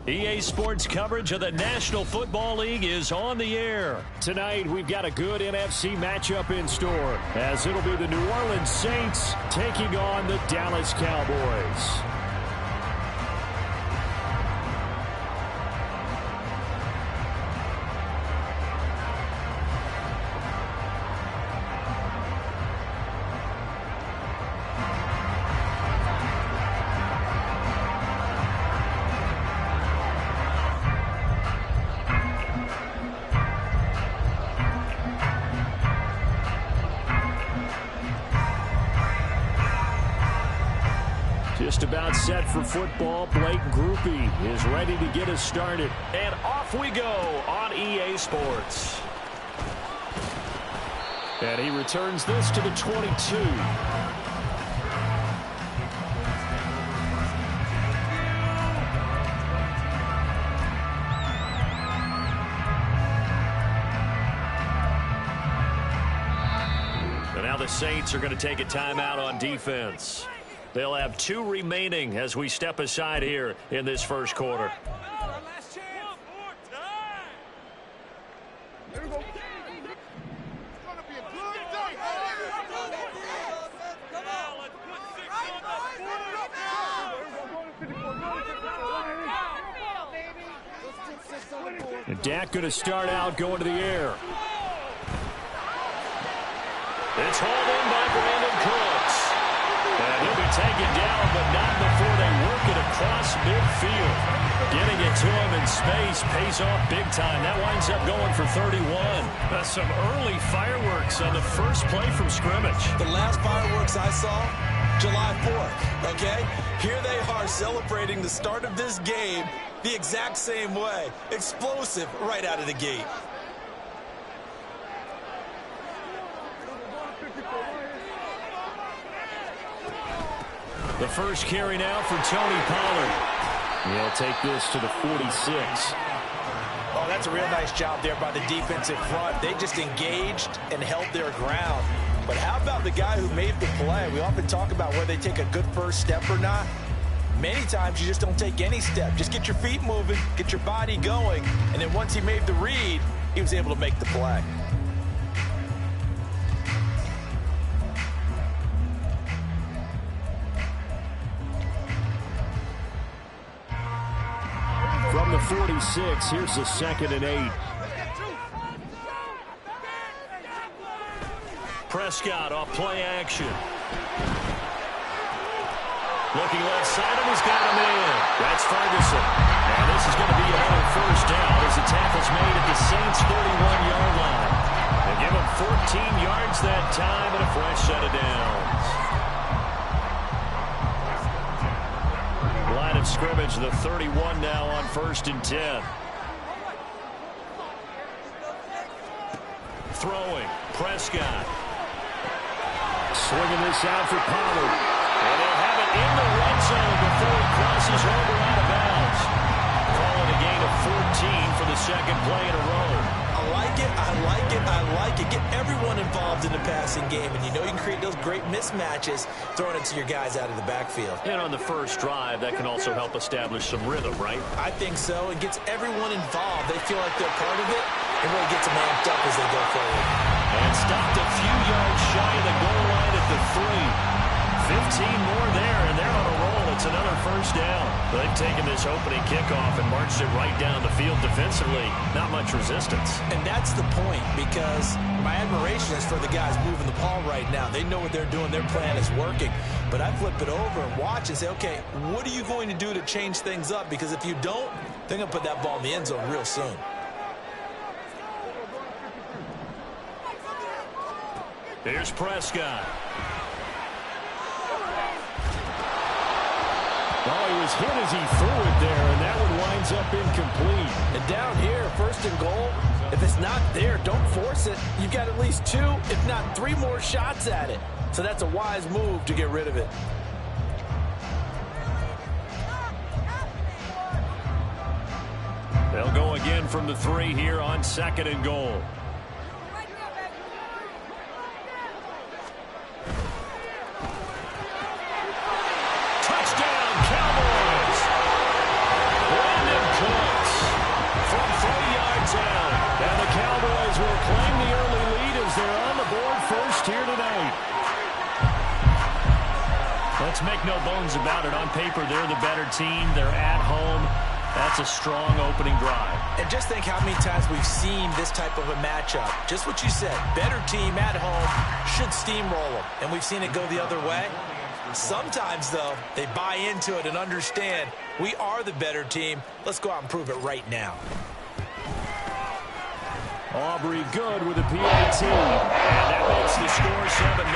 EA Sports coverage of the National Football League is on the air. Tonight, we've got a good NFC matchup in store, as it'll be the New Orleans Saints taking on the Dallas Cowboys. Just about set for football. Blake Grupe is ready to get us started. And off we go on EA Sports. And he returns this to the 22. And now the Saints are going to take a timeout on defense. They'll have 2 remaining as we step aside here in this first quarter. And Dak going to start out going to the air. It's hauled in by Brandon Cooks. And he'll be taken down, but not before they work it across midfield. Getting it to him in space pays off big time. That winds up going for 31. That's some early fireworks on the first play from scrimmage. The last fireworks I saw, July 4th, okay? Here they are celebrating the start of this game the exact same way. Explosive right out of the gate. The first carry now for Tony Pollard. He'll take this to the 46. Oh, that's a real nice job there by the defensive front. They just engaged and held their ground. But how about the guy who made the play? We often talk about whether they take a good first step or not. Many times you just don't take any step. Just get your feet moving, get your body going, and then once he made the read, he was able to make the play. From the 46, here's the 2nd and 8. Prescott off play action. Looking left side, and he's got him in. That's Ferguson. And this is going to be another first down as the tackle's made at the Saints' 31-yard line. They give him 14 yards that time and a fresh set of downs. Line of scrimmage, the 31 now on 1st and 10. Throwing, Prescott. Swinging this out for Pollard. And they'll have it in the red zone before it crosses over out of bounds. Calling a gain of 14 for the second play in a row. I like it, I like it, I like it. Get everyone involved in the passing game, and you know you can create those great mismatches throwing it to your guys out of the backfield. And on the first drive, that can also help establish some rhythm, right? I think so. It gets everyone involved. They feel like they're part of it. It really gets them amped up as they go forward. And stopped a few yards shy of the goal line at the 3. 15 more there, and they're on a roll. It's another first down. They've taken this opening kickoff and marched it right down the field defensively. Not much resistance. And that's the point, because my admiration is for the guys moving the ball right now. They know what they're doing. Their plan is working. But I flip it over and watch and say, okay, what are you going to do to change things up? Because if you don't, they're going to put that ball in the end zone real soon. Here's Prescott. Oh, he was hit as he threw it there, and that one winds up incomplete. And down here, 1st and goal, if it's not there, don't force it. You've got at least 2, if not 3 more shots at it. So that's a wise move to get rid of it. They'll go again from the 3 here on 2nd and goal. Touchdown, Cowboys! Brandon make no bones about it. On paper, they're the better team. They're at home. That's a strong opening drive. And just think how many times we've seen this type of a matchup. Just what you said, better team at home should steamroll them. And we've seen it go the other way. Sometimes, though, they buy into it and understand we are the better team. Let's go out and prove it right now. Aubrey good with a PAT. And that makes the score 7-0.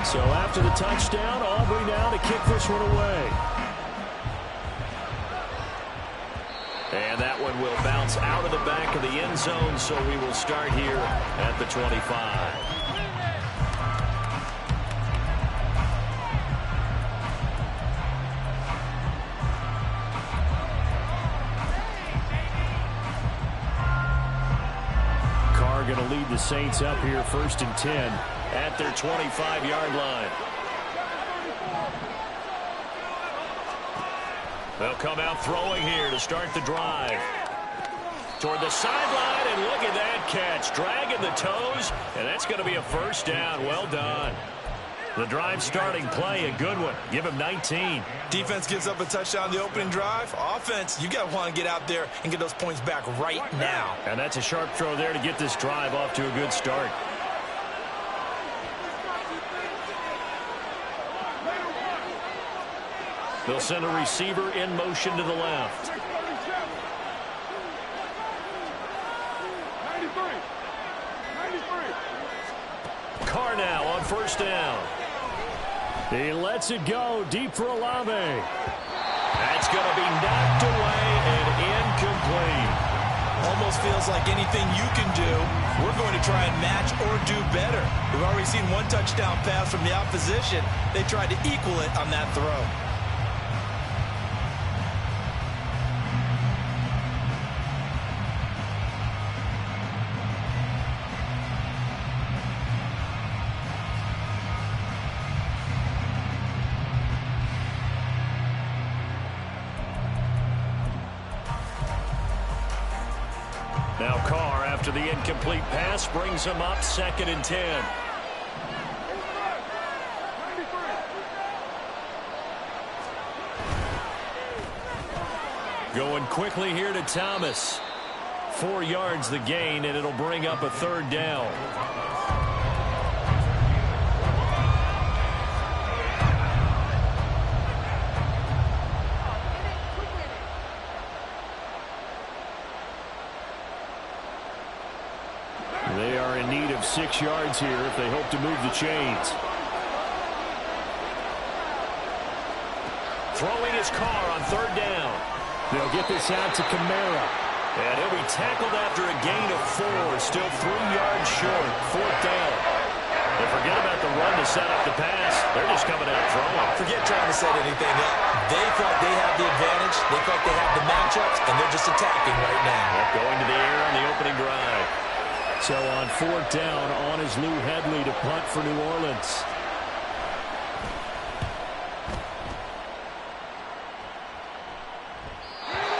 So after the touchdown, Aubrey now to kick this one away. And that one will bounce out of the back of the end zone, so we will start here at the 25. Carr going to lead the Saints up here 1st and 10 at their 25-yard line. They'll come out throwing here to start the drive. Toward the sideline, and look at that catch. Dragging the toes, and that's going to be a first down. Well done. The drive starting play, a good one. Give him 19. Defense gives up a touchdown the opening drive. Offense, you got to want to get out there and get those points back right now. And that's a sharp throw there to get this drive off to a good start. They'll send a receiver in motion to the left. Carr now on first down. He lets it go deep for Olave. That's going to be knocked away and incomplete. Almost feels like anything you can do, we're going to try and match or do better. We've already seen one touchdown pass from the opposition. They tried to equal it on that throw. Now Carr, after the incomplete pass, brings him up 2nd and 10. Going quickly here to Thomas. 4 yards the gain, and it'll bring up a 3rd down. They are in need of 6 yards here if they hope to move the chains. Throwing his Carr on 3rd down. They'll get this out to Kamara. And he'll be tackled after a gain of 4. Still 3 yards short. 4th down. And forget about the run to set up the pass. They're just coming out throwing. Forget trying to set anything up. They thought they had the advantage. They thought they had the matchups, and they're just attacking right now. Going to the air on the opening drive. So on 4th down, on is Lou Hedley to punt for New Orleans.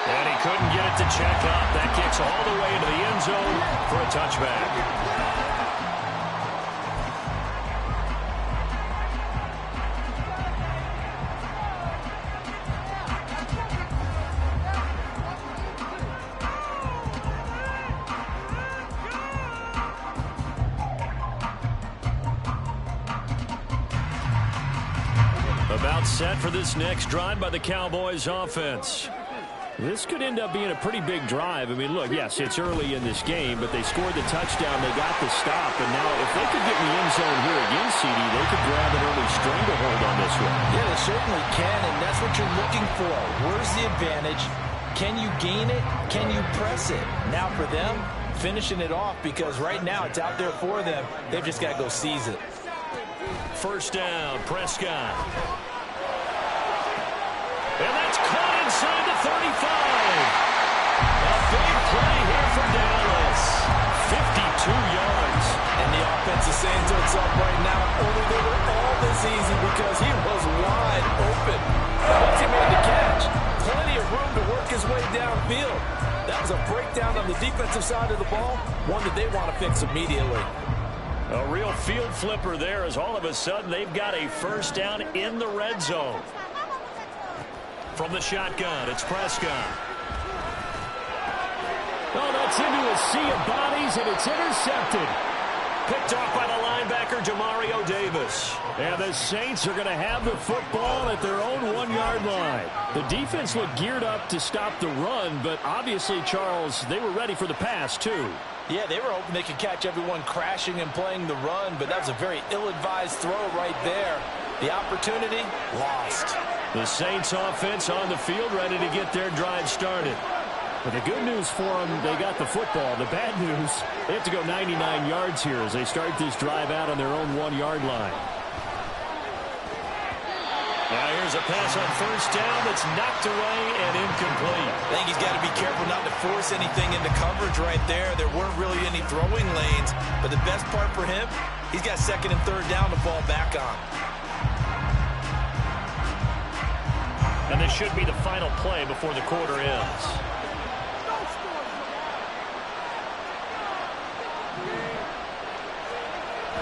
And he couldn't get it to check up. That kicks all the way into the end zone for a touchback. About set for this next drive by the Cowboys offense. This could end up being a pretty big drive. I mean, look, yes, it's early in this game, but they scored the touchdown. They got the stop. And now if they could get in the end zone here again, CD, they could grab an early stranglehold on this one. Yeah, they certainly can, and that's what you're looking for. Where's the advantage? Can you gain it? Can you press it? Now for them, finishing it off, because right now it's out there for them. They've just got to go seize it. First down, Prescott. And that's caught inside the 35. A big play here for Dallas. 52 yards. And the offense is saying to itself right now, only they were all this easy because he was wide open. Once he made the catch, plenty of room to work his way downfield. That was a breakdown on the defensive side of the ball, one that they want to fix immediately. A real field flipper there as all of a sudden they've got a first down in the red zone. From the shotgun, it's Prescott. Oh, that's into a sea of bodies, and it's intercepted. Picked off by the linebacker, Demario Davis. And the Saints are going to have the football at their own 1-yard line. The defense looked geared up to stop the run, but obviously, Charles, they were ready for the pass, too. Yeah, they were hoping they could catch everyone crashing and playing the run, but that was a very ill-advised throw right there. The opportunity, lost. The Saints offense on the field, ready to get their drive started. But the good news for them, they got the football. The bad news, they have to go 99 yards here as they start this drive out on their own 1-yard line. Now here's a pass on first down that's knocked away and incomplete. I think he's got to be careful not to force anything into coverage right there. There weren't really any throwing lanes, but the best part for him, he's got second and third down to fall back on. And this should be the final play before the quarter ends.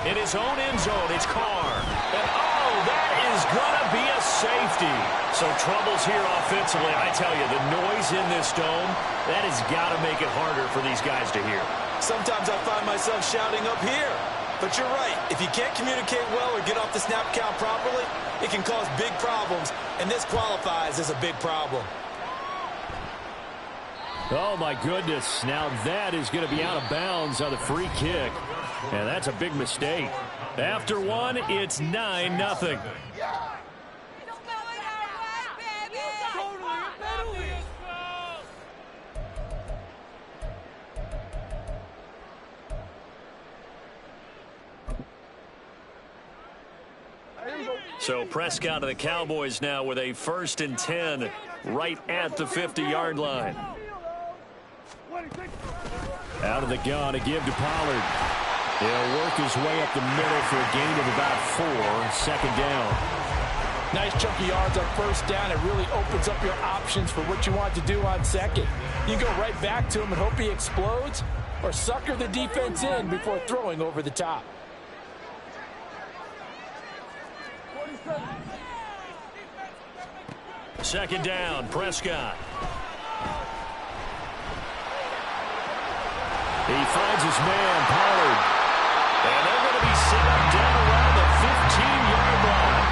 In his own end zone, it's Carr. And oh, that is going to be a safety. So troubles here offensively. I tell you, the noise in this dome, that has got to make it harder for these guys to hear. Sometimes I find myself shouting up here. But you're right. If you can't communicate well or get off the snap count properly, it can cause big problems. And this qualifies as a big problem. Oh, my goodness. Now that is going to be out of bounds on the free kick. And that's a big mistake. After one, it's 9-0. So Prescott and the Cowboys now with a 1st and 10 right at the 50-yard line. Out of the gun, a give to Pollard. He'll work his way up the middle for a gain of about 4. 2nd down. Nice chunky yards on first down. It really opens up your options for what you want to do on second. You can go right back to him and hope he explodes, or sucker the defense in before throwing over the top. Second down, Prescott. He finds his man, Pollard. And they're going to be set up down around the 15-yard line.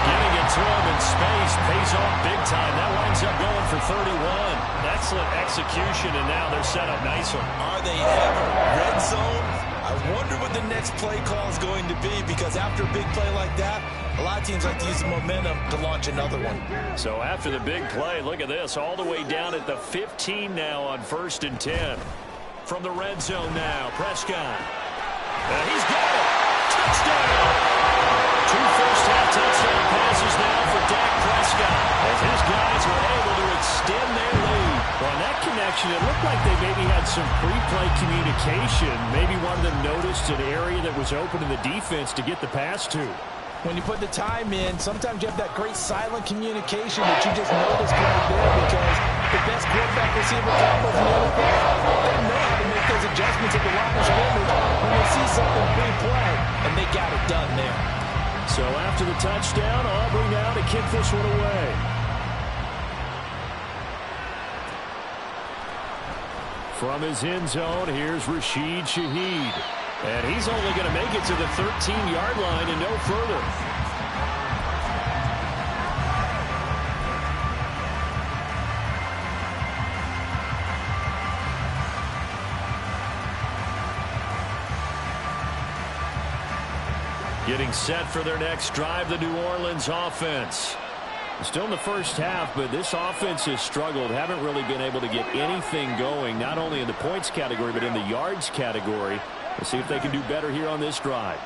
Getting it to him in space pays off big time. That winds up going for 31. Excellent execution, and now they're set up nicely. Are they ever? Red zone? I wonder what the next play call is going to be, because after a big play like that, a lot of teams like to use the momentum to launch another one. So after the big play, look at this, all the way down at the 15 now on 1st and 10. From the red zone now, Prescott. He's got it. Touchdown. 2 first-half touchdown passes now for Dak Prescott, as his guys were able to extend their lead. Well, in that connection, it looked like they maybe had some pre-play communication. Maybe one of them noticed an area that was open to the defense to get the pass to. When you put the time in, sometimes you have that great silent communication that you just noticed right there, because the best quarterback receiver combos in the NFL, they know how to make those adjustments at the line of scrimmage when they see something pre-play, and they got it done there. So after the touchdown, Aubrey now to kick this one away. From his end zone, here's Rashid Shaheed. And he's only going to make it to the 13-yard line and no further. Getting set for their next drive, the New Orleans offense. Still in the first half, but this offense has struggled. Haven't really been able to get anything going, not only in the points category, but in the yards category. Let's see if they can do better here on this drive.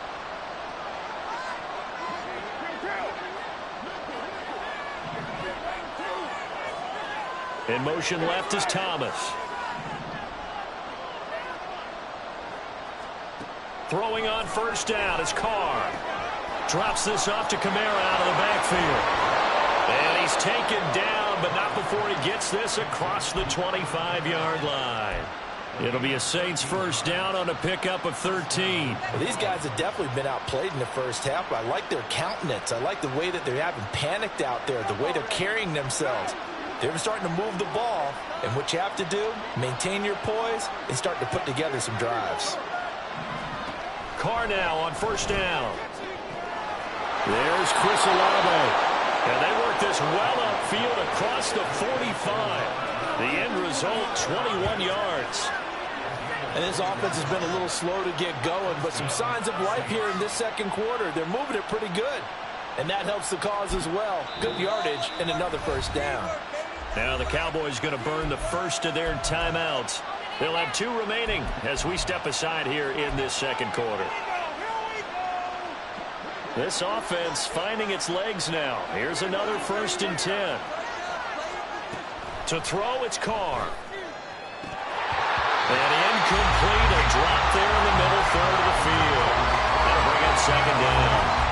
In motion left is Thomas. Throwing on first down is Carr. Drops this off to Kamara out of the backfield. And he's taken down, but not before he gets this across the 25-yard line. It'll be a Saints first down on a pickup of 13. Well, these guys have definitely been outplayed in the first half. I like their countenance. I like the way that they haven't panicked out there, the way they're carrying themselves. They're starting to move the ball, and what you have to do, maintain your poise and start to put together some drives. Carr now on first down. There's Chris Olave. And they work this well upfield across the 45. The end result, 21 yards. And this offense has been a little slow to get going, but some signs of life here in this second quarter. They're moving it pretty good, and that helps the cause as well. Good yardage and another first down. Now the Cowboys going to burn the first of their timeouts. They'll have 2 remaining as we step aside here in this second quarter. This offense finding its legs now. Here's another 1st and 10. To throw, it's Carr. And incomplete, a drop there in the middle third of the field. That'll bring in second down.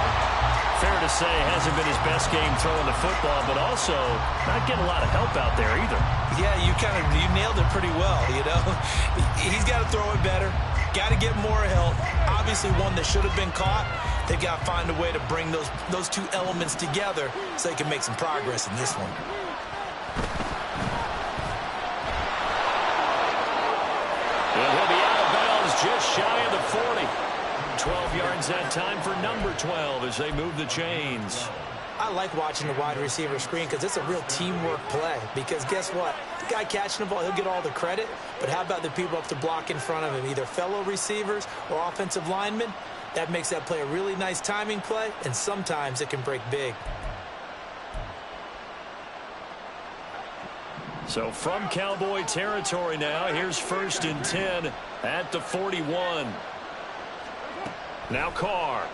Fair to say, hasn't been his best game throwing the football, but also not getting a lot of help out there either. Yeah, you nailed it pretty well, you know. He's got to throw it better. Got to get more help. Obviously one that should have been caught. They've got to find a way to bring those 2 elements together so they can make some progress in this one. And he'll be out of bounds just shy of the 40. 12 yards that time for number 12 as they move the chains. I like watching the wide receiver screen because it's a real teamwork play. Because guess what? The guy catching the ball, he'll get all the credit. But how about the people up to block in front of him, either fellow receivers or offensive linemen? That makes that play a really nice timing play, and sometimes it can break big. So from Cowboy territory now, here's 1st and 10 at the 41. Now Carr.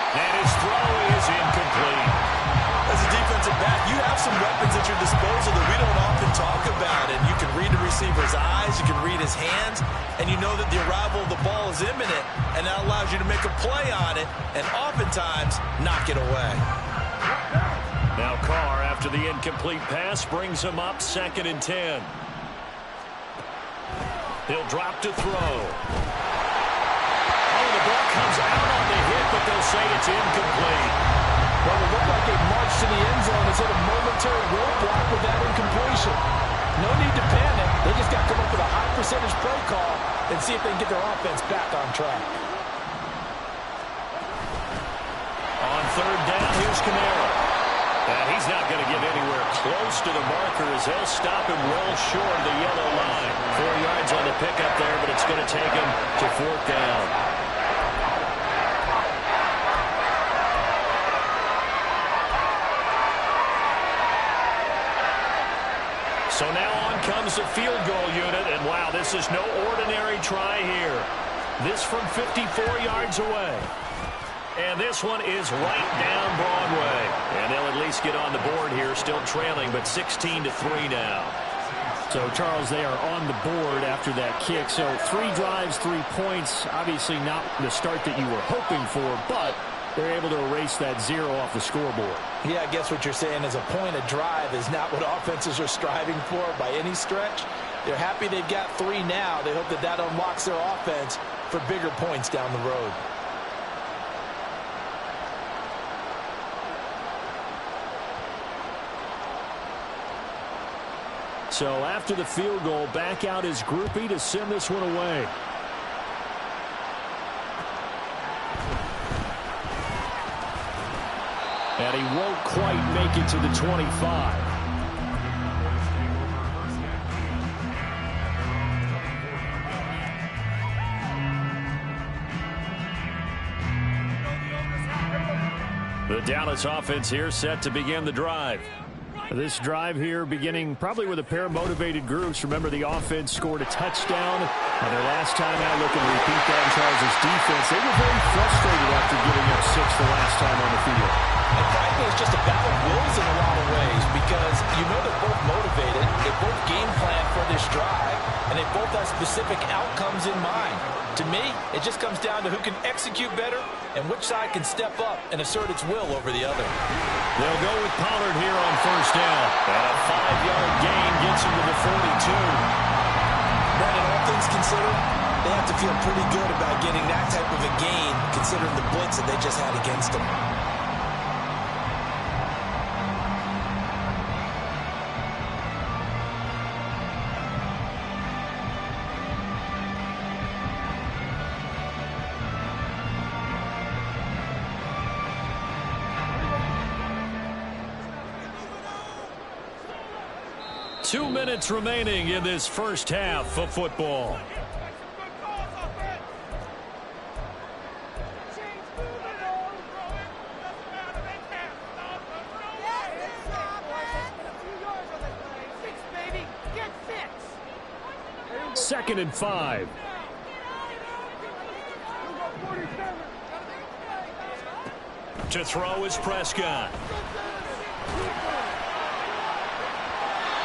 And his throw is incomplete. As a defensive back, you have some weapons at your disposal that we don't often talk about. And you can read the receiver's eyes, you can read his hands, and you know that the arrival of the ball is imminent, and that allows you to make a play on it and oftentimes knock it away. Now Carr, after the incomplete pass, brings him up 2nd and 10. He'll drop to throw. Oh, the ball comes out on the hit, but they'll say it's incomplete. Well, it looked like a march to the end zone has hit a momentary roadblock with that incompletion. No need to panic. They just got to come up with a high percentage play call and see if they can get their offense back on track. On 3rd down, here's Kamara. And he's not going to get anywhere close to the marker as they'll stop him well short of the yellow line. 4 yards on the pickup there, but it's going to take him to 4th down. So now on comes the field goal unit, and wow, this is no ordinary try here. This from 54 yards away. And this one is right down Broadway. And they'll at least get on the board here, still trailing, but 16-3 now. So, Charles, they are on the board after that kick. So 3 drives, 3 points. Obviously not the start that you were hoping for, but they're able to erase that 0 off the scoreboard. Yeah, I guess what you're saying is a point of drive is not what offenses are striving for by any stretch. They're happy they've got 3 now. They hope that that unlocks their offense for bigger points down the road. So after the field goal, back out is Groupie to send this one away. And he won't quite make it to the 25. The Dallas offense here set to begin the drive. This drive here beginning probably with a pair of motivated groups. Remember, the offense scored a touchdown on their last time out. Looking to repeat that in Charles' defense. They were very frustrated after giving up 6 the last time on the field. And frankly, it's just a battle of wills in a lot of ways because you know they're both motivated, they both game plan for this drive, and they both have specific outcomes in mind. To me, it just comes down to who can execute better and which side can step up and assert its will over the other. They'll go with Pollard here on first down. And a 5-yard gain gets him to the 42. Brandon, all things considered, they have to feel pretty good about getting that type of a gain considering the blitz that they just had against them. Two minutes remaining in this first half of football. Second and 5. To throw is Prescott.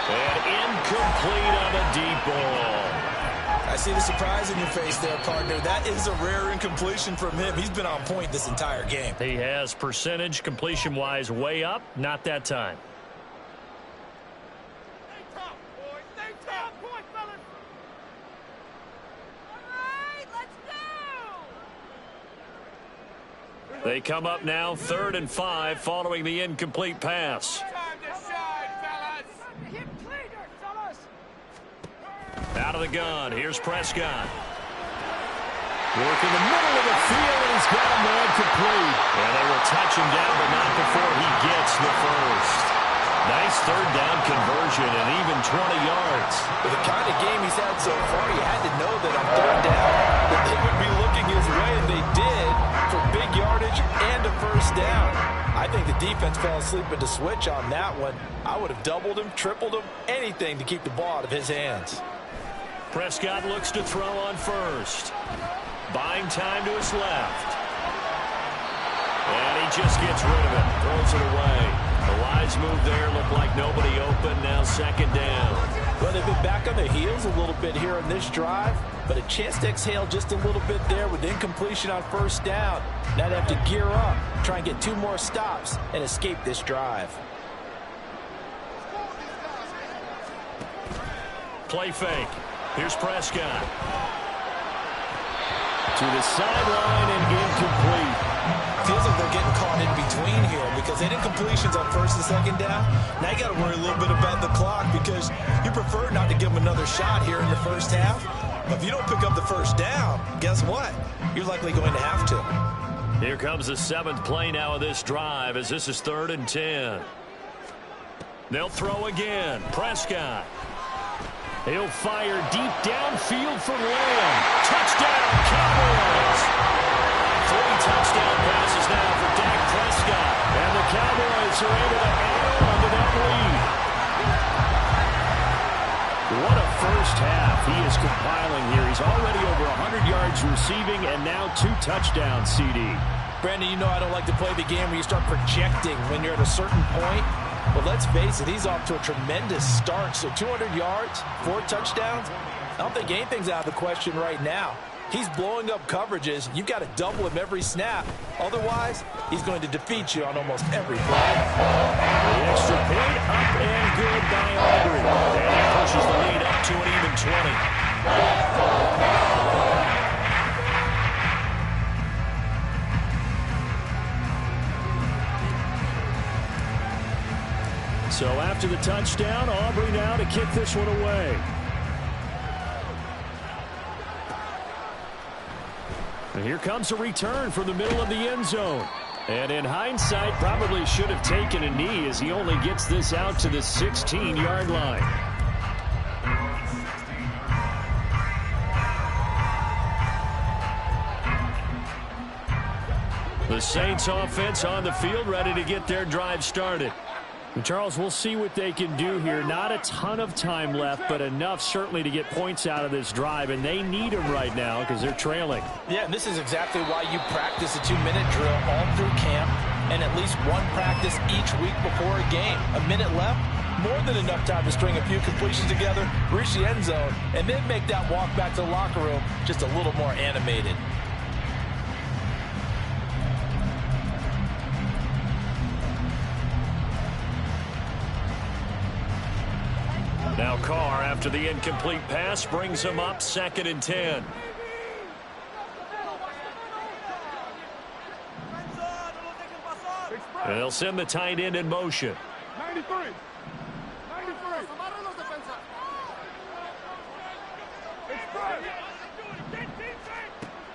And incomplete on a deep ball. I see the surprise in your face there, partner. That is a rare incompletion from him. He's been on point this entire game. He has percentage completion-wise way up. Not that time. Stay tough, boys. Stay tough. Boys, fellas. All right, let's go. They come up now 3rd and 5 following the incomplete pass. Time to shine, fellas. Get cleaner, fellas. Out of the gun. Here's Prescott. Work in the middle of the field, and he's got a man complete. And they will touch him down, but not before he gets the first. Nice 3rd down conversion and even 20 yards. With the kind of game he's had so far, you had to know that on 3rd down that they would be looking his way, and they did for big yardage and a first down. I think the defense fell asleep at the switch on that one. I would have doubled him, tripled him, anything to keep the ball out of his hands. Prescott looks to throw on first. Buying time to his left. And he just gets rid of it. Throws it away. The wise move there. Looked like nobody open. Now 2nd down. Well, they've been back on their heels a little bit here on this drive, but a chance to exhale just a little bit there with incompletion on first down. Now they have to gear up, try and get 2 more stops, and escape this drive. Play fake. Here's Prescott. To the sideline and incomplete. Feels like they're getting caught in between here because they did completions on 1st and 2nd down. Now you got to worry a little bit about the clock because you prefer not to give them another shot here in the first half. But if you don't pick up the first down, guess what? You're likely going to have to. Here comes the 7th play now of this drive as this is 3rd and 10. They'll throw again. Prescott. He'll fire deep downfield for Lamb. Touchdown, Cowboys! 3 touchdown passes now for Dak Prescott. And the Cowboys are able to add on to that lead. What a first half he is compiling here. He's already over 100 yards receiving and now 2 touchdowns, CD. Brandon, you know I don't like to play the game where you start projecting when you're at a certain point. But let's face it, he's off to a tremendous start. So 200 yards, 4 touchdowns. I don't think anything's out of the question right now. He's blowing up coverages. You've got to double him every snap. Otherwise, he's going to defeat you on almost every play. The extra point up and good by Aubrey. And he pushes the lead up to an even 20. So after the touchdown, Aubrey now to kick this one away. And here comes a return from the middle of the end zone. And in hindsight, probably should have taken a knee as he only gets this out to the 16-yard line. The Saints offense on the field ready to get their drive started. And Charles, we'll see what they can do here. Not a ton of time left, but enough certainly to get points out of this drive, and they need them right now because they're trailing. Yeah, and this is exactly why you practice a 2-minute drill all through camp. and at least one practice each week before a game. A minute left, more than enough time to string a few completions together, reach the end zone, and then make that walk back to the locker room just a little more animated. Now Carr, after the incomplete pass, brings him up 2nd and 10. And they'll send the tight end in motion. 93.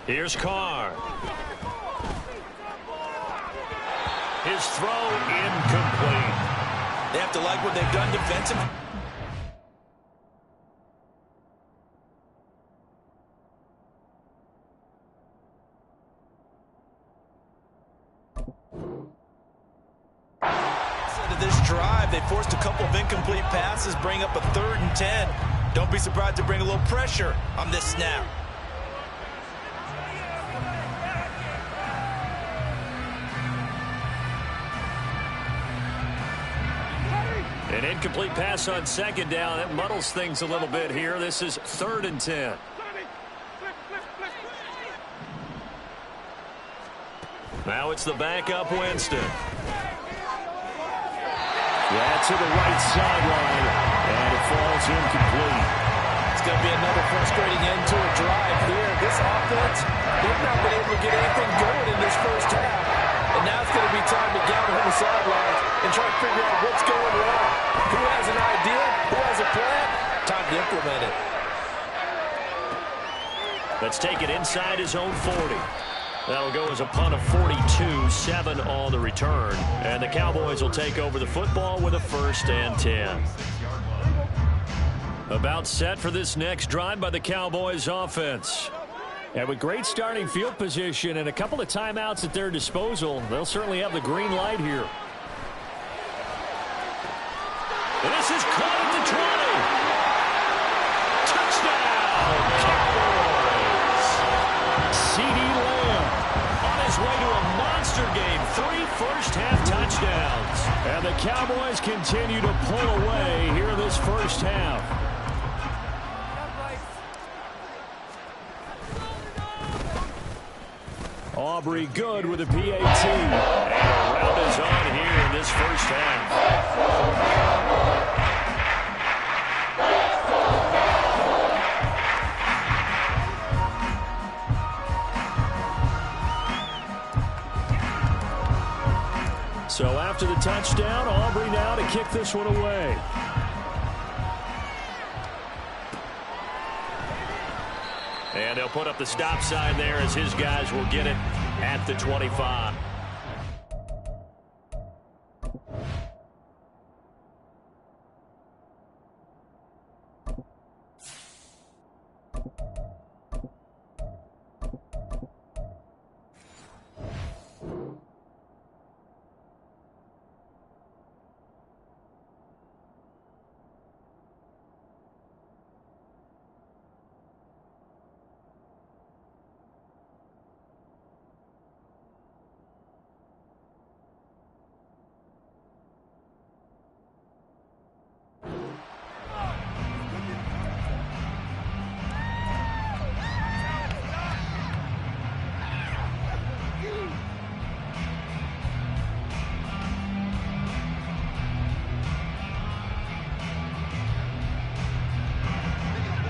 Here's Carr. His throw incomplete. They have to like what they've done defensively. This drive, they forced a couple of incomplete passes, bring up a 3rd and 10. Don't be surprised to bring a little pressure on this snap. An incomplete pass on 2nd down. That muddles things a little bit here. This is 3rd and 10. Now it's the backup Winston. Yeah, to the right sideline, and it falls incomplete. It's going to be another frustrating end to a drive here. This offense, they've not been able to get anything going in this first half. And now it's going to be time to gather on the sidelines and try to figure out what's going wrong. Who has an idea? Who has a plan? Time to implement it. Let's take it inside his own 40. That'll go as a punt of 42, 7 on the return. And the Cowboys will take over the football with a 1st and 10. About set for this next drive by the Cowboys offense. And with great starting field position and a couple of timeouts at their disposal, they'll certainly have the green light here. And this is caught at the 20. Touchdown, Cowboys! CeeDee Lamb on his way to a monster game. 3 first-half touchdowns. And the Cowboys continue to pull away here this first half. Aubrey good with a PAT. And a round is on here in this first half. So after the touchdown, Aubrey now to kick this one away. And they'll put up the stop sign there as his guys will get it at the 25.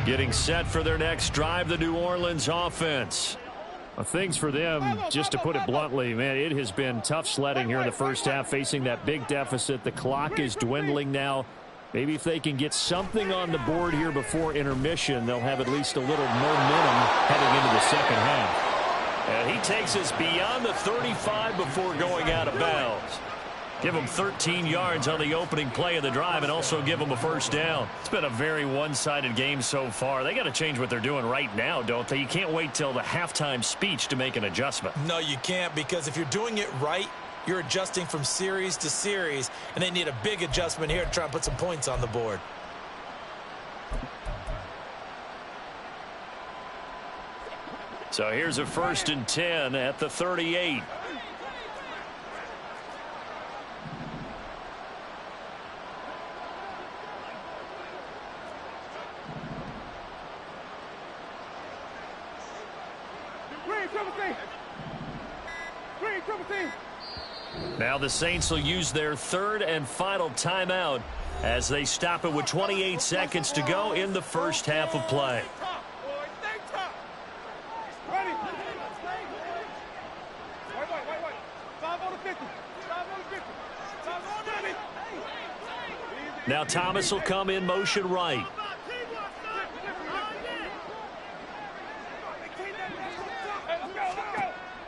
Getting set for their next drive, the New Orleans offense. Well, things for them, just to put it bluntly, man, it has been tough sledding here in the first half, facing that big deficit. The clock is dwindling now. Maybe if they can get something on the board here before intermission, they'll have at least a little momentum heading into the second half. And he takes us beyond the 35 before going out of bounds. Give them 13 yards on the opening play of the drive and also give them a first down. It's been a very one-sided game so far. They got to change what they're doing right now, don't they? You can't wait till the halftime speech to make an adjustment. No, you can't, because if you're doing it right, you're adjusting from series to series, and they need a big adjustment here to try and put some points on the board. So here's a 1st and 10 at the 38. Now the Saints will use their third and final timeout as they stop it with 28 seconds to go in the first half of play. Now Thomas will come in motion right.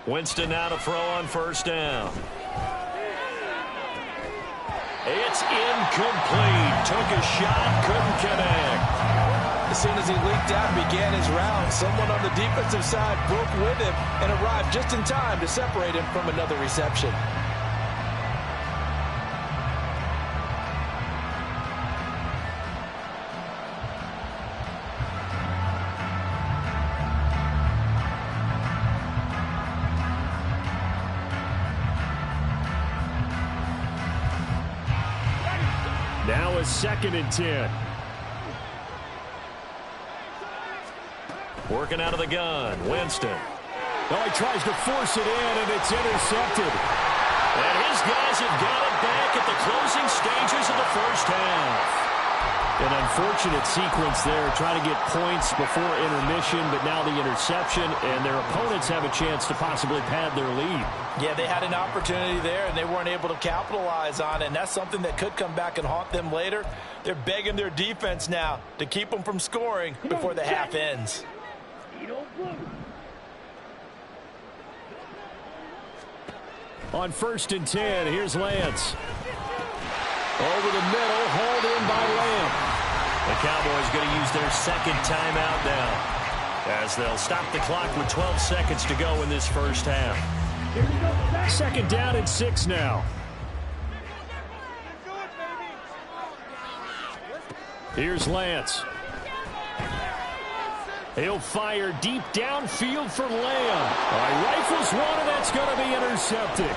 Winston now to throw on first down. It's incomplete. Took a shot, couldn't connect. As soon as he leaked out and began his round, someone on the defensive side broke with him and arrived just in time to separate him from another reception. Now a 2nd and 10. Working out of the gun, Winston. Oh, he tries to force it in, and it's intercepted. And his guys have got it back at the closing stages of the first half. An unfortunate sequence there, trying to get points before intermission, but now the interception, and their opponents have a chance to possibly pad their lead. Yeah, they had an opportunity there, and they weren't able to capitalize on it, and that's something that could come back and haunt them later. They're begging their defense now to keep them from scoring before the half ends. On 1st and 10, here's Lance. Over the middle, hauled in by Lamb. The Cowboys going to use their second timeout now, as they'll stop the clock with 12 seconds to go in this first half. 2nd down and 6 now. Here's Lance. He'll fire deep downfield for Lamb. Rifles one, and that's going to be intercepted.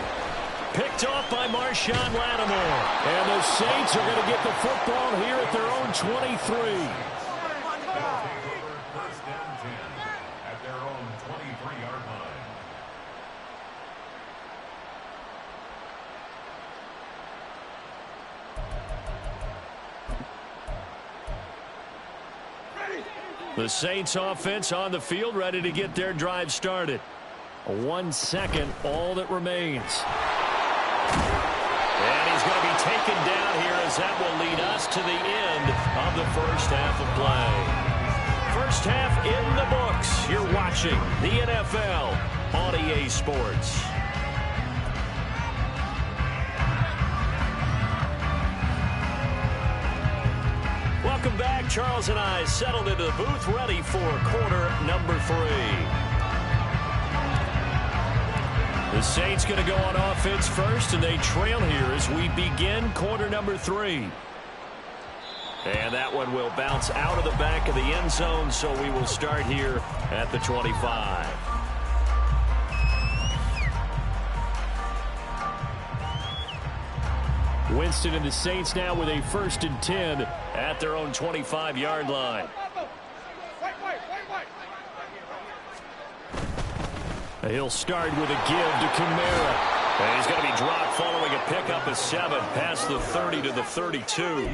Picked off by Marshawn Lattimore. And the Saints are going to get the football here at their own 23. First down 10 at their own 23-yard line. The Saints offense on the field, ready to get their drive started. 1 second, all that remains. And he's going to be taken down here, as that will lead us to the end of the first half of play. First half in the books. You're watching the NFL on EA Sports. Welcome back. Charles and I settled into the booth, ready for quarter number 3. The Saints going to go on offense first, and they trail here as we begin quarter number 3. And that one will bounce out of the back of the end zone, so we will start here at the 25. Winston and the Saints now with a 1st and 10 at their own 25-yard line. He'll start with a give to Kamara. And he's going to be dropped following a pickup of 7 past the 30 to the 32.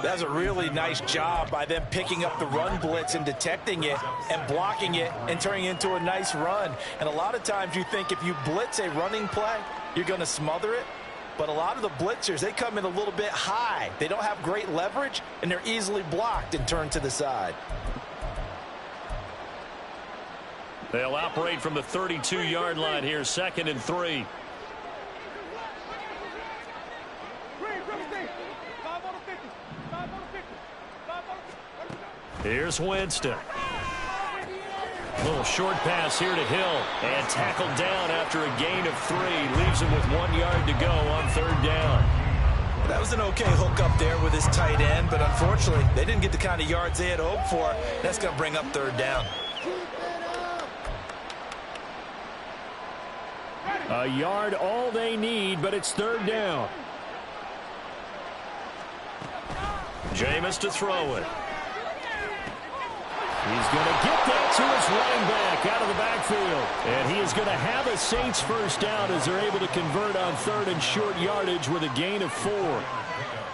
That's a really nice job by them picking up the run blitz and detecting it and blocking it and turning it into a nice run. And a lot of times you think if you blitz a running play, you're going to smother it. But a lot of the blitzers, they come in a little bit high. They don't have great leverage, and they're easily blocked and turned to the side. They'll operate from the 32-yard line here, 2nd and 3. Here's Winston. Little short pass here to Hill, and tackled down after a gain of 3. Leaves him with 1 yard to go on 3rd down. That was an okay hook up there with his tight end, but unfortunately, they didn't get the kind of yards they had hoped for. That's going to bring up 3rd down. A yard all they need, but it's 3rd down. Jameis to throw it. He's going to get that to his running back out of the backfield. And he is going to have a Saints first down as they're able to convert on 3rd and short yardage with a gain of 4.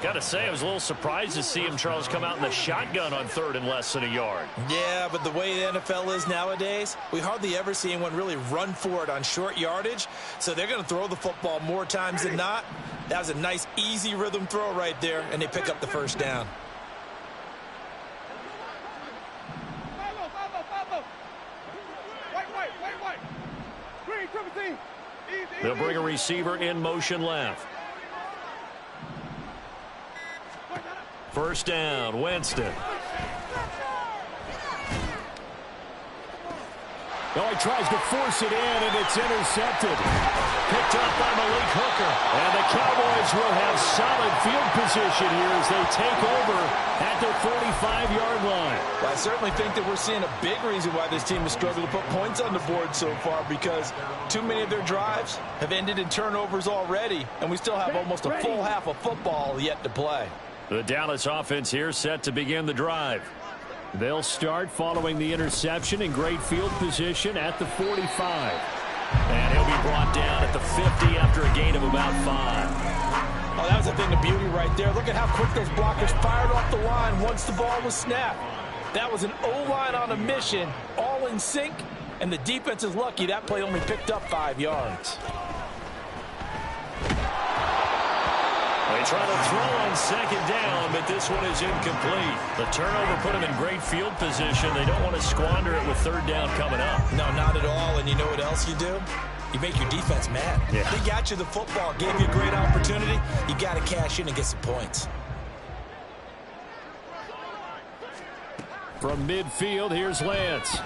Got to say, I was a little surprised to see him, Charles, come out in the shotgun on 3rd and less than a yard. Yeah, but the way the NFL is nowadays, we hardly ever see anyone really run for it on short yardage. So they're going to throw the football more times than not. That was a nice, easy rhythm throw right there, and they pick up the first down. They'll bring a receiver in motion left. First down, Winston. Oh, he tries to force it in, and it's intercepted. Picked up by Malik Hooker. And the Cowboys will have solid field position here as they take over at their 45-yard line. Well, I certainly think that we're seeing a big reason why this team has struggled to put points on the board so far, because too many of their drives have ended in turnovers already, and we still have almost a full half of football yet to play. The Dallas offense here set to begin the drive. They'll start following the interception in great field position at the 45. And he'll be brought down at the 50 after a gain of about 5. Oh, that was a thing of beauty right there. Look at how quick those blockers fired off the line once the ball was snapped. That was an O-line on a mission, all in sync, and the defense is lucky that play only picked up 5 yards. They try to throw on second down, but this one is incomplete. The turnover put them in great field position. They don't want to squander it with 3rd down coming up. No, not at all. And you know what else you do? You make your defense mad. Yeah. They got you the football, gave you a great opportunity. You got to cash in and get some points. From midfield, here's Lance.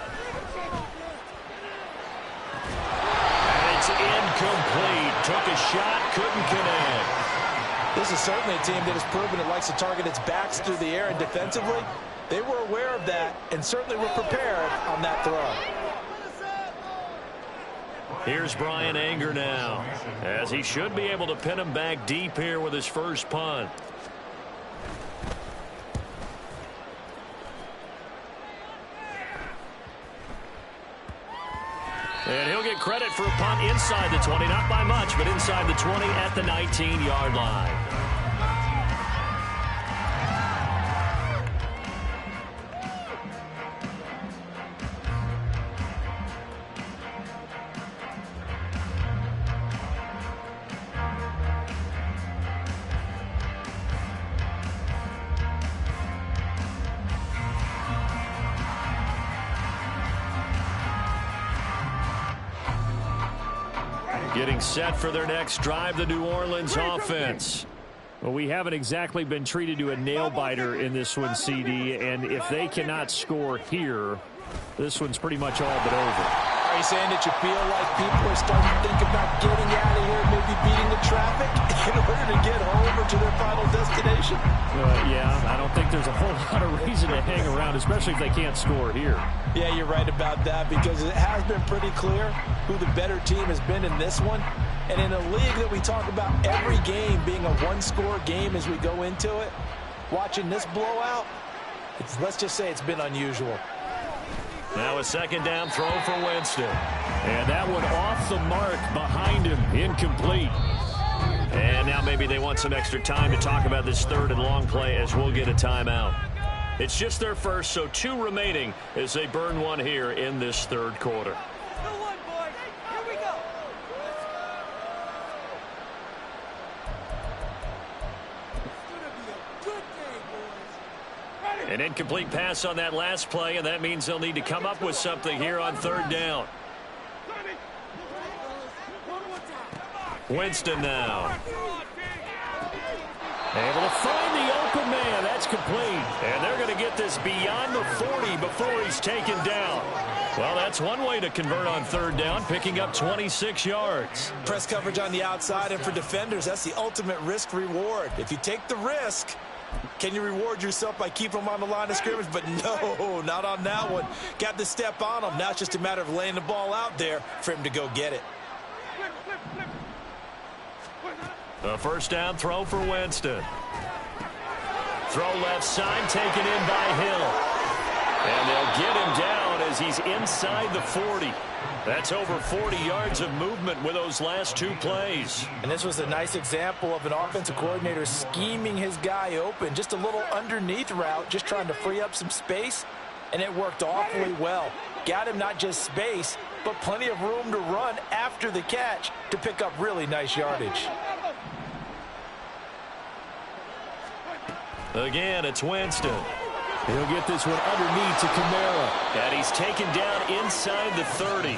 And it's incomplete. Took a shot, couldn't connect. This is certainly a team that has proven it likes to target its backs through the air, and defensively, they were aware of that and certainly were prepared on that throw. Here's Brian Anger now, as he should be able to pin him back deep here with his first punt. And he'll get credit for a punt inside the 20, not by much, but inside the 20 at the 19-yard line. Getting set for their next drive, the New Orleans offense. Well, we haven't exactly been treated to a nail-biter in this one, CD, and if they cannot score here, this one's pretty much all but over. Are you saying that you feel like people are starting to think about getting out of here, maybe beating the traffic in order to get home or to their final destination? Yeah, I don't think there's a whole lot of reason to hang around, especially if they can't score here. Yeah, you're right about that, because it has been pretty clear who the better team has been in this one. And in a league that we talk about every game being a one-score game as we go into it, watching this blowout, let's just say it's been unusual. Now a second down throw for Winston. And that one off the mark behind him, incomplete. And now maybe they want some extra time to talk about this 3rd and long play as we'll get a timeout. It's just their first, so 2 remaining as they burn one here in this 3rd quarter. An incomplete pass on that last play, and that means they'll need to come up with something here on 3rd down. Winston now. Able to find the open man. That's complete. And they're going to get this beyond the 40 before he's taken down. Well, that's one way to convert on 3rd down, picking up 26 yards. Press coverage on the outside, and for defenders, that's the ultimate risk-reward. If you take the risk, can you reward yourself by keeping them on the line of scrimmage? But no, not on that one. Got to step on them. Now it's just a matter of laying the ball out there for him to go get it. A first down throw for Winston. Throw left side, taken in by Hill. And they'll get him down as he's inside the 40. That's over 40 yards of movement with those last 2 plays. And this was a nice example of an offensive coordinator scheming his guy open. Just a little underneath route, just trying to free up some space. And it worked awfully well. Got him not just space, but plenty of room to run after the catch to pick up really nice yardage. Again, it's Winston. He'll get this one underneath to Kamara. And he's taken down inside the 30.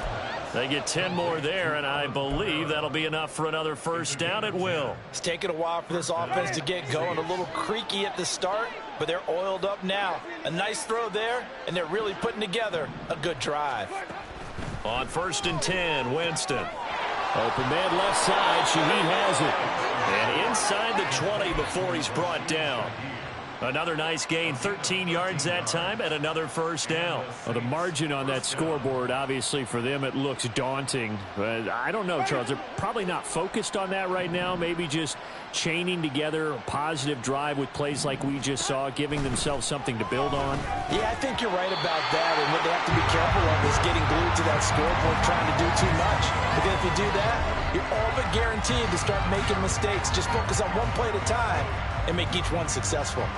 They get 10 more there, and I believe that'll be enough for another first down at will. It's taken a while for this offense to get going. A little creaky at the start, but they're oiled up now. A nice throw there, and they're really putting together a good drive. On 1st and 10, Winston. Open man left side. Shaheed has it. And inside the 20 before he's brought down. Another nice gain, 13 yards that time, and another first down. Well, the margin on that scoreboard, obviously, for them, it looks daunting. But I don't know, Charles. They're probably not focused on that right now. Maybe just chaining together a positive drive with plays like we just saw, giving themselves something to build on. Yeah, I think you're right about that. And what they have to be careful of is getting glued to that scoreboard, trying to do too much. Because if you do that, you're all but guaranteed to start making mistakes. Just focus on one play at a time and make each one successful.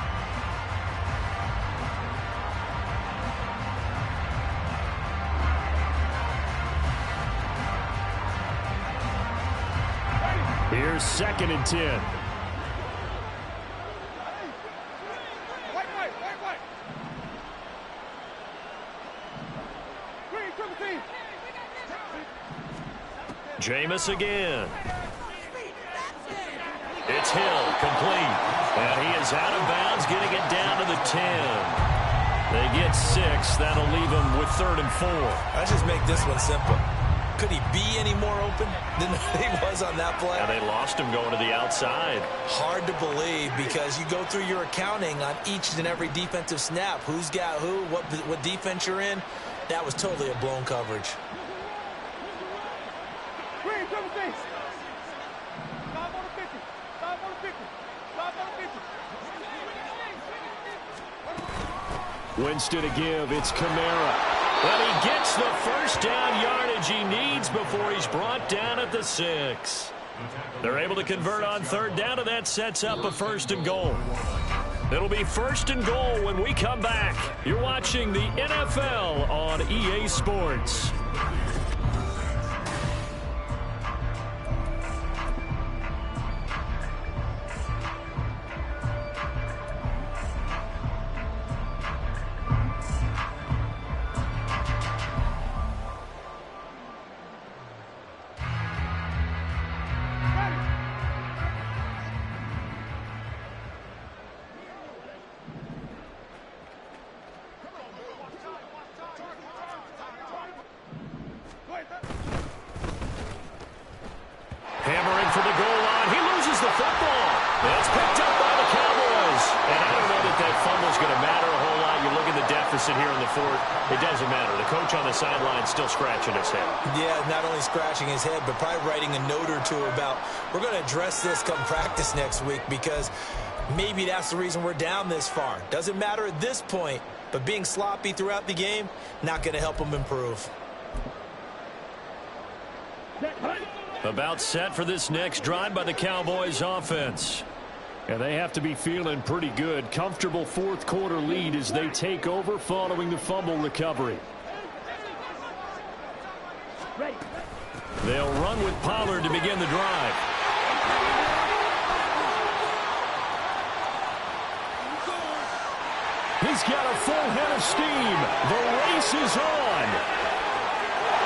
Here's 2nd and 10. Jameis again. It's Hill, complete. And he is out of bounds, getting it down to the 10. They get 6. That'll leave them with 3rd and 4. Let's just make this one simple. Could he be any more open than he was on that play? And they lost him going to the outside. Hard to believe because you go through your accounting on each and every defensive snap. Who's got who, what defense you're in. That was totally a blown coverage. Winston to give. It's Kamara. But he gets the first down yardage he needs before he's brought down at the 6. They're able to convert on 3rd down, and that sets up a 1st and goal. It'll be 1st and goal when we come back. You're watching the NFL on EA Sports. Hammering for the goal line. He loses the football. It's picked up by the Cowboys. And I don't know that fumble's going to matter a whole lot. You look at the deficit here in the 4th. It doesn't matter. The coach on the sideline still scratching his head. Yeah, not only scratching his head, but probably writing a note or two about, we're going to address this come practice next week because maybe that's the reason we're down this far. Doesn't matter at this point, but being sloppy throughout the game, not going to help them improve. About set for this next drive by the Cowboys offense. And they have to be feeling pretty good. Comfortable 4th quarter lead as they take over following the fumble recovery. They'll run with Pollard to begin the drive. He's got a full head of steam. The race is on.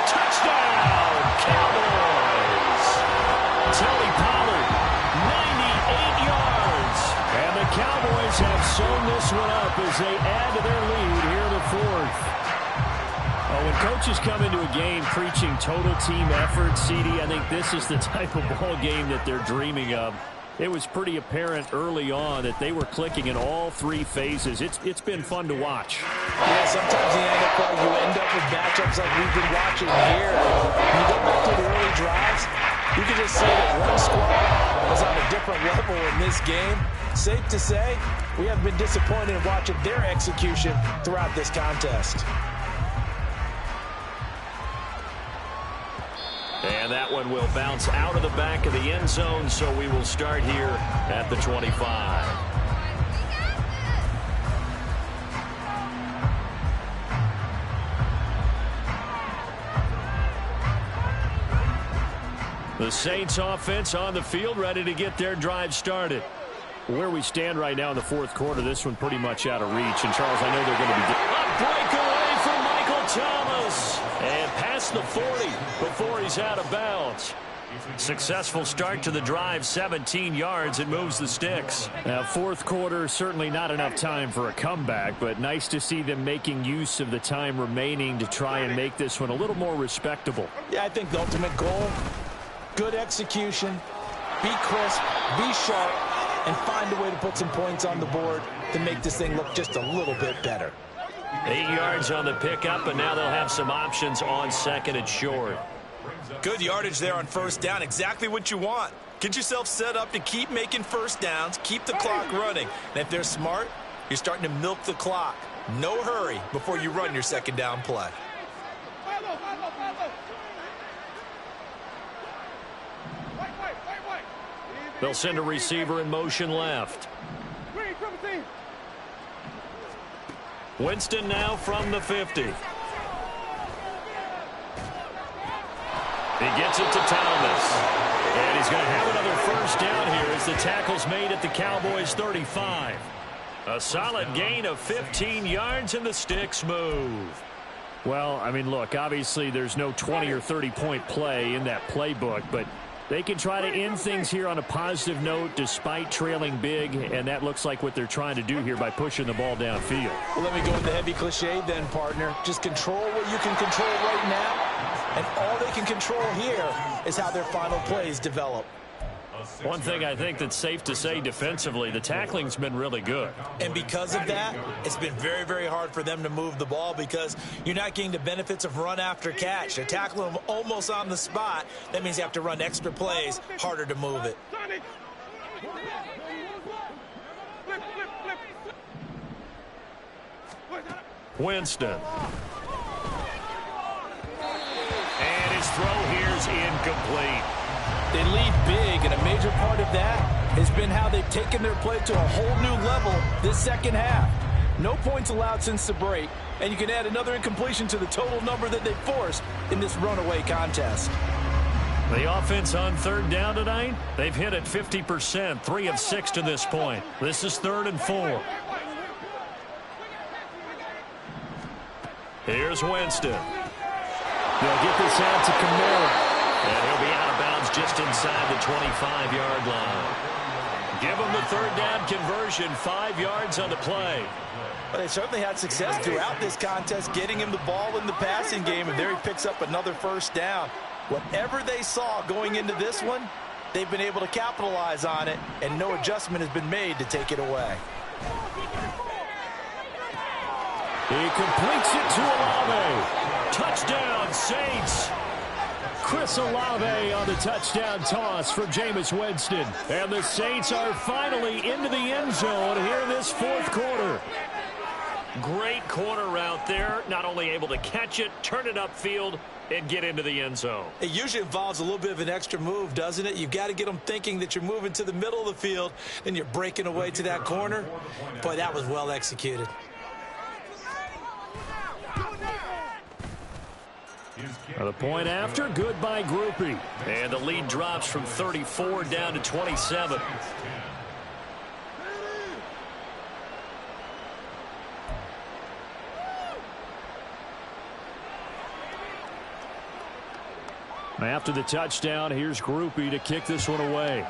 Touchdown, Cowboys! Tony Pollard, 98 yards. And the Cowboys have sewn this one up as they add to their lead here in the 4th. Oh, when coaches come into a game preaching total team effort, CD, I think this is the type of ball game that they're dreaming of. It was pretty apparent early on that they were clicking in all 3 phases. It's been fun to watch. Yeah, sometimes in the NFL you end up with matchups like we've been watching here. When you go back to the early drives, you can just see that one squad was on a a different level in this game. Safe to say, we have been disappointed in watching their execution throughout this contest. And that one will bounce out of the back of the end zone, so we will start here at the 25. The Saints offense on the field, ready to get their drive started. Where we stand right now in the fourth quarter, this one pretty much out of reach. And, Charles, I know they're going to be... A breakaway from Michael Thomas. And past the 40 before he's out of bounds. Successful start to the drive, 17 yards, and moves the sticks. Now, fourth quarter, certainly not enough time for a comeback, but nice to see them making use of the time remaining to try and make this one a little more respectable. Yeah, I think the ultimate goal, good execution, be crisp, be sharp, and find a way to put some points on the board to make this thing look just a little bit better. 8 yards on the pickup, and now they'll have some options on second and short. Good yardage there on first down. Exactly what you want. Get yourself set up to keep making first downs, keep the clock running. And if they're smart, you're starting to milk the clock. No hurry before you run your second down play. They'll send a receiver in motion left. Winston now from the 50. He gets it to Thomas. And he's going to have another first down here as the tackle's made at the Cowboys' 35. A solid gain of 15 yards, and the sticks move. Well, I mean, look, obviously there's no 20 or 30-point play in that playbook, but they can try to end things here on a positive note despite trailing big, and that looks like what they're trying to do here by pushing the ball downfield. Well, let me go with the heavy cliche then, partner. Just control what you can control right now, and all they can control here is how their final plays develop. One thing I think that's safe to say defensively, the tackling's been really good. And because of that, it's been very, very hard for them to move the ball because you're not getting the benefits of run after catch. They're tackling them almost on the spot. That means you have to run extra plays, harder to move it. Winston. And his throw here's incomplete. They lead big, and a major part of that has been how they've taken their play to a whole new level this second half. No points allowed since the break, and you can add another incompletion to the total number that they forced in this runaway contest. The offense on third down tonight, they've hit at 50%, 3 of 6 to this point. This is 3rd and 4. Here's Winston. They'll get this out to Kamara. And he'll be out of bounds just inside the 25-yard line. Give them the third down conversion, 5 yards on the play. Well, they certainly had success throughout this contest getting him the ball in the passing game, and there he picks up another first down. Whatever they saw going into this one, they've been able to capitalize on it, and no adjustment has been made to take it away. He completes it to Olave. Touchdown, Saints. Chris Olave on the touchdown toss for Jameis Winston. And the Saints are finally into the end zone here in this fourth quarter. Great corner route there. Not only able to catch it, turn it upfield, and get into the end zone. It usually involves a little bit of an extra move, doesn't it? You've got to get them thinking that you're moving to the middle of the field, and you're breaking away to that corner. Boy, that was well executed. The point after, good by Groupie. And the lead drops from 34 down to 27. After the touchdown, here's Groupie to kick this one away.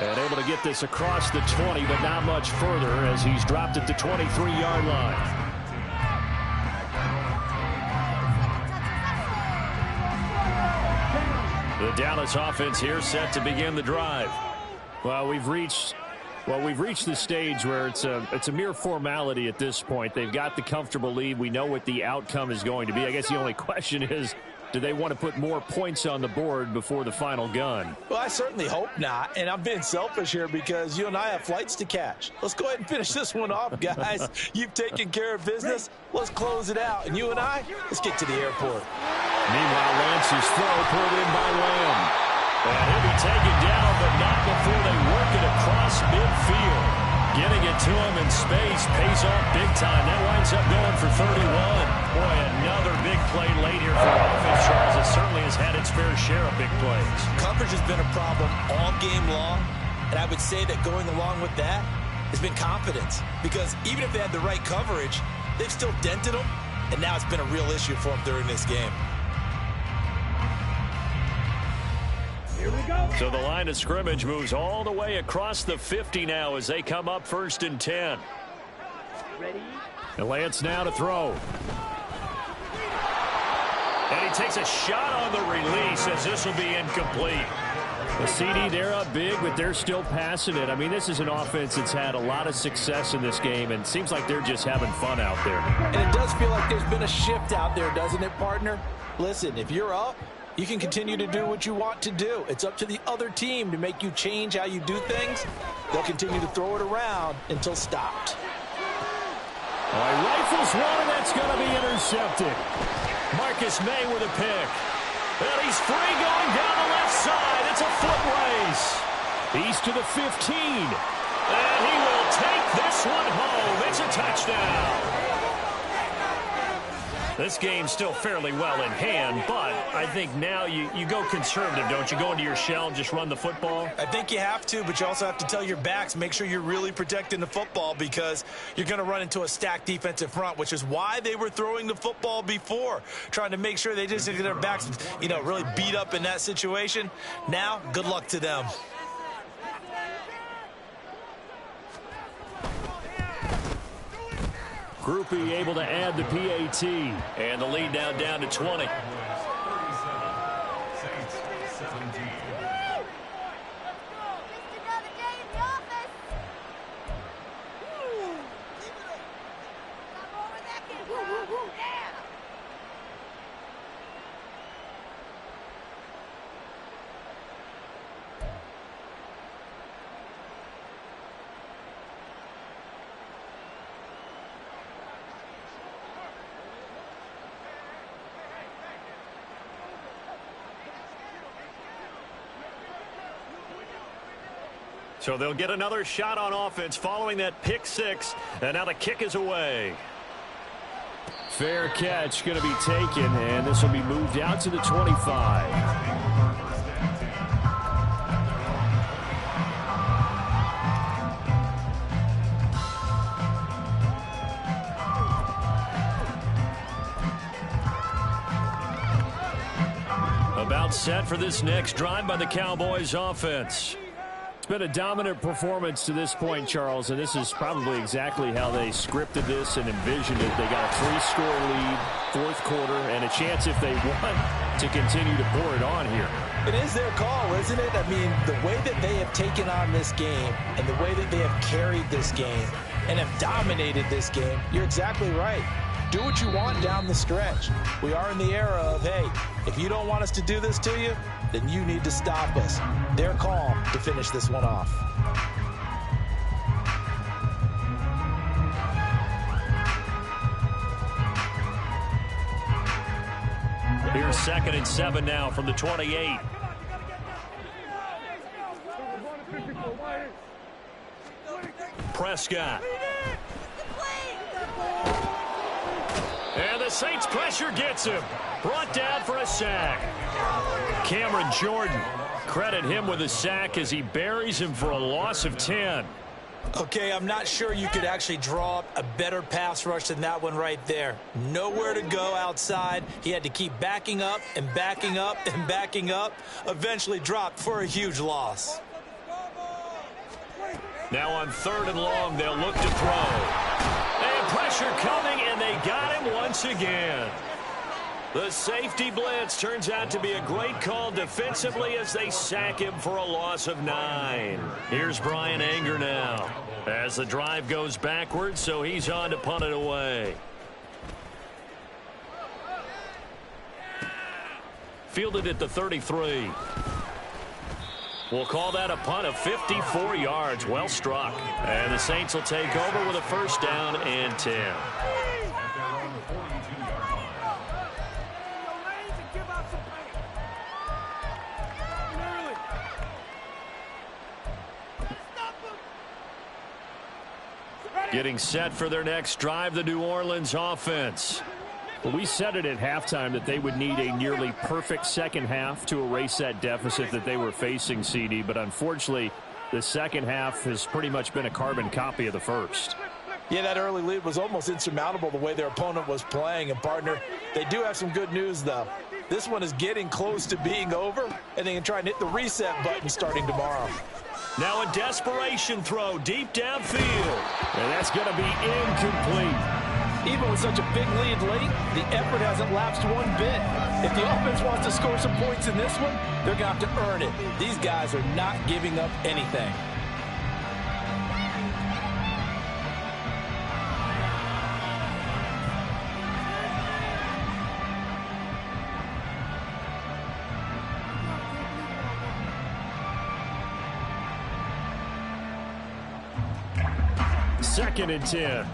And able to get this across the 20, but not much further as he's dropped it to 23-yard line. The Dallas offense here set to begin the drive. Well, we've reached Well, we've reached the stage where it's a mere formality at this point. They've got the comfortable lead. We know what the outcome is going to be. I guess the only question is, do they want to put more points on the board before the final gun? Well, I certainly hope not, and I'm being selfish here because you and I have flights to catch. Let's go ahead and finish this one off, guys. You've taken care of business. Let's close it out, and you and I, let's get to the airport. Meanwhile, Lance's throw pulled in by Lamb. And he'll be taken down, but not before they work it across midfield. Getting it to him in space pays off big time. That winds up going for 31. Boy, another big play late here for offense, Charles. It certainly has had its fair share of big plays. Coverage has been a problem all game long, and I would say that going along with that has been confidence. Because even if they had the right coverage, they've still dented them, and now it's been a real issue for them during this game. So the line of scrimmage moves all the way across the 50 now as they come up 1st and 10. Ready? And Lance now to throw. And he takes a shot on the release as this will be incomplete. The CD, they're up big, but they're still passing it. I mean, this is an offense that's had a lot of success in this game, and it seems like they're just having fun out there. And it does feel like there's been a shift out there, doesn't it, partner? Listen, if you're up, you can continue to do what you want to do. It's up to the other team to make you change how you do things. They'll continue to throw it around until stopped. All right, rifles one, and that's going to be intercepted. Marcus May with a pick. And he's free going down the left side. It's a foot race. He's to the 15. And he will take this one home. It's a touchdown. This game's still fairly well in hand, but I think now you go conservative, don't you? Go into your shell and just run the football? I think you have to, but you also have to tell your backs, make sure you're really protecting the football because you're going to run into a stacked defensive front, which is why they were throwing the football before, trying to make sure they just get their backs, really beat up in that situation. Now, good luck to them. Groupie able to add the PAT. And the lead now down to 20. 37, Saints 17. So they'll get another shot on offense following that pick six. And now the kick is away. Fair catch going to be taken, and this will be moved out to the 25. About set for this next drive by the Cowboys offense. It's been a dominant performance to this point, Charles, and this is probably exactly how they scripted this and envisioned it. They got a 3-score lead, fourth quarter, and a chance if they want to continue to pour it on here. It is their call, isn't it? I mean, the way that they have taken on this game and the way that they have carried this game and have dominated this game, you're exactly right. Do what you want down the stretch. We are in the era of, hey, if you don't want us to do this to you, then you need to stop us. Their call to finish this one off. Here's 2nd and 7 now from the 28. Prescott. And the Saints pressure gets him. Brought down for a sack. Cameron Jordan, credit him with a sack as he buries him for a loss of 10. Okay, I'm not sure you could actually draw up a better pass rush than that one right there. Nowhere to go outside. He had to keep backing up and backing up and backing up. Eventually dropped for a huge loss. Now on 3rd and long, they'll look to throw. And pressure coming, and they got him once again. The safety blitz turns out to be a great call defensively as they sack him for a loss of 9. Here's Bryan Anger now as the drive goes backwards, so he's on to punt it away. Fielded at the 33. We'll call that a punt of 54 yards. Well struck. And the Saints will take over with a first down and 10. Getting set for their next drive, the New Orleans offense. Well, we said it at halftime that they would need a nearly perfect second half to erase that deficit that they were facing, CD. But unfortunately, the second half has pretty much been a carbon copy of the first. Yeah, that early lead was almost insurmountable the way their opponent was playing. And, partner, they do have some good news, though. This one is getting close to being over, and they can try and hit the reset button starting tomorrow. Now a desperation throw deep downfield. And that's going to be incomplete. Even with such a big lead late, the effort hasn't lapsed one bit. If the offense wants to score some points in this one, they're going to have to earn it. These guys are not giving up anything. Second and 10.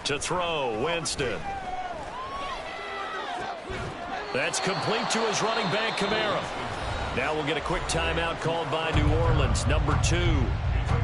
To throw, Winston. That's complete to his running back, Kamara. Now we'll get a quick timeout called by New Orleans, number 2,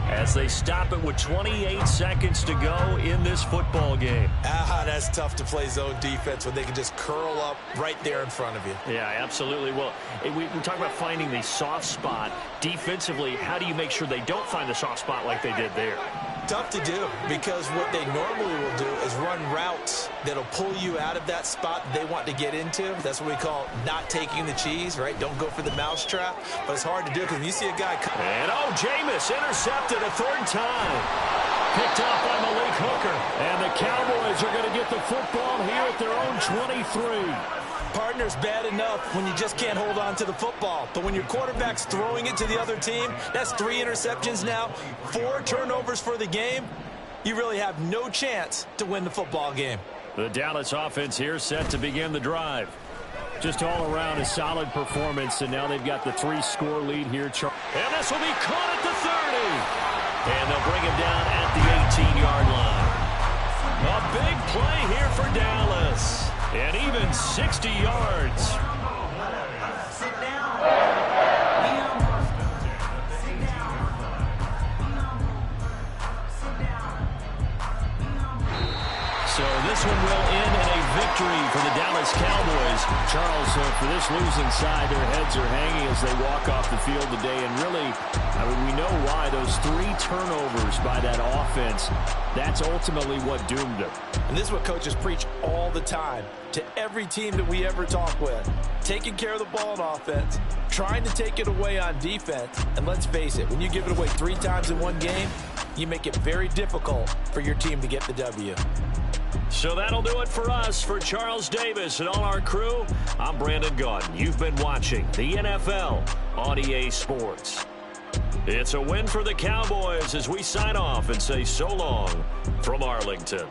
as they stop it with 28 seconds to go in this football game. That's tough to play zone defense when they can just curl up right there in front of you. Yeah, absolutely. Well, we talk about finding the soft spot. Defensively, how do you make sure they don't find the soft spot like they did there? Tough to do, because what they normally will do is run routes that'll pull you out of that spot they want to get into. That's what we call not taking the cheese, right? Don't go for the mousetrap. But it's hard to do because when you see a guy come. And Jameis intercepted a third time. Picked off by Malik Hooker. And the Cowboys are going to get the football here at their own 23. Partner's bad enough when you just can't hold on to the football. But when your quarterback's throwing it to the other team, that's 3 interceptions now, 4 turnovers for the game. You really have no chance to win the football game. The Dallas offense here set to begin the drive. Just all around a solid performance, and now they've got the 3-score lead here. And this will be caught at the 30. And they'll bring him down at the 18-yard line. A big play here for Dallas. And even 60 yards. So this one will end in a victory for the Dallas Cowboys. Charles, for this losing side, their heads are hanging as they walk off the field today. And really, I mean, we know why. Those 3 turnovers by that offense, that's ultimately what doomed them. And this is what coaches preach all the time to every team that we ever talk with. Taking care of the ball on offense, trying to take it away on defense. And let's face it, when you give it away 3 times in one game, you make it very difficult for your team to get the W. So that'll do it for us. For Charles Davis and all our crew, I'm Brandon Gaudin. You've been watching the NFL on EA Sports. It's a win for the Cowboys as we sign off and say so long from Arlington.